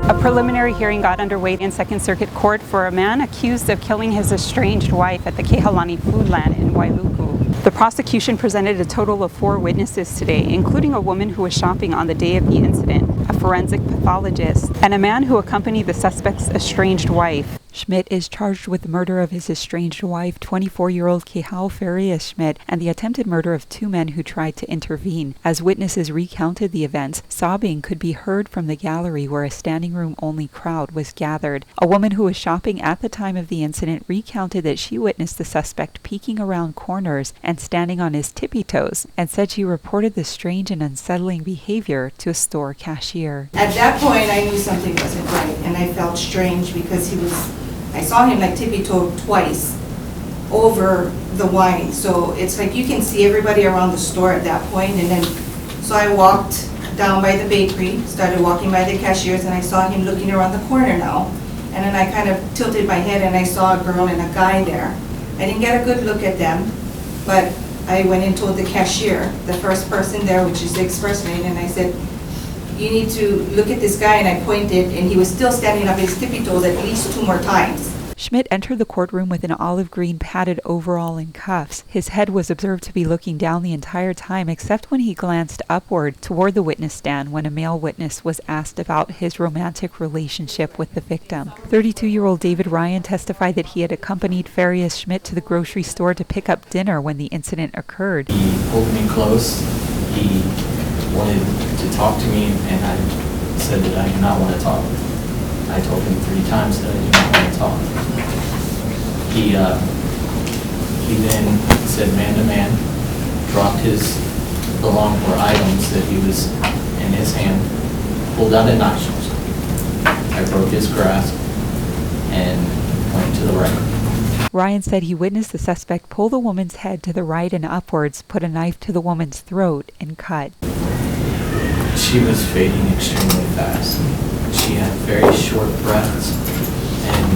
A preliminary hearing got underway in Second Circuit Court for a man accused of killing his estranged wife at the Kehalani Foodland in Wailuku. The prosecution presented a total of 4 witnesses today, including a woman who was shopping on the day of the incident, a forensic pathologist, and a man who accompanied the suspect's estranged wife. Schmidt is charged with the murder of his estranged wife, 24-year-old Kehau Faria Schmidt, and the attempted murder of 2 men who tried to intervene. As witnesses recounted the events, sobbing could be heard from the gallery where a standing room-only crowd was gathered. A woman who was shopping at the time of the incident recounted that she witnessed the suspect peeking around corners and standing on his tippy toes, and said she reported the strange and unsettling behavior to a store cashier. At that point, I knew something wasn't right, and I felt strange because I saw him like tippy-toe twice over the wine. So it's like you can see everybody around the store at that point. And then, so I walked down by the bakery, started walking by the cashiers, and I saw him looking around the corner now. And then I kind of tilted my head and I saw a girl and a guy there. I didn't get a good look at them, but I went and told the cashier, the first person there, which is the express lane, and I said, you need to look at this guy, and I pointed, and he was still standing up his tippy toes at least 2 more times. Schmidt entered the courtroom with an olive green padded overall and cuffs. His head was observed to be looking down the entire time, except when he glanced upward toward the witness stand when a male witness was asked about his romantic relationship with the victim. 32-year-old David Ryan testified that he had accompanied Faria Schmidt to the grocery store to pick up dinner when the incident occurred. He pulled me close. He wanted to talk to me, and I said that I do not want to talk. I told him 3 times that I do not want to talk. He then said man to man, dropped his items that he was in his hand, pulled out a knife. I broke his grasp and went to the right. Ryan said he witnessed the suspect pull the woman's head to the right and upwards, put a knife to the woman's throat, and cut. She was fading extremely fast. She had very short breaths and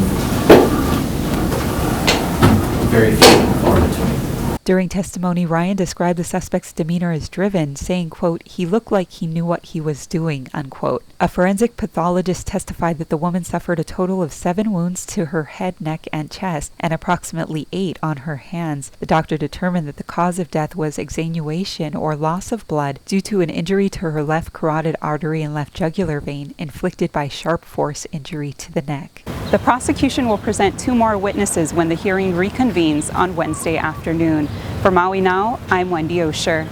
very few and far between. During testimony, Ryan described the suspect's demeanor as driven, saying, quote, he looked like he knew what he was doing, unquote. A forensic pathologist testified that the woman suffered a total of 7 wounds to her head, neck, and chest, and approximately 8 on her hands. The doctor determined that the cause of death was exsanguination or loss of blood due to an injury to her left carotid artery and left jugular vein inflicted by sharp force injury to the neck. The prosecution will present 2 more witnesses when the hearing reconvenes on Wednesday afternoon. For Maui Now, I'm Wendy Osher.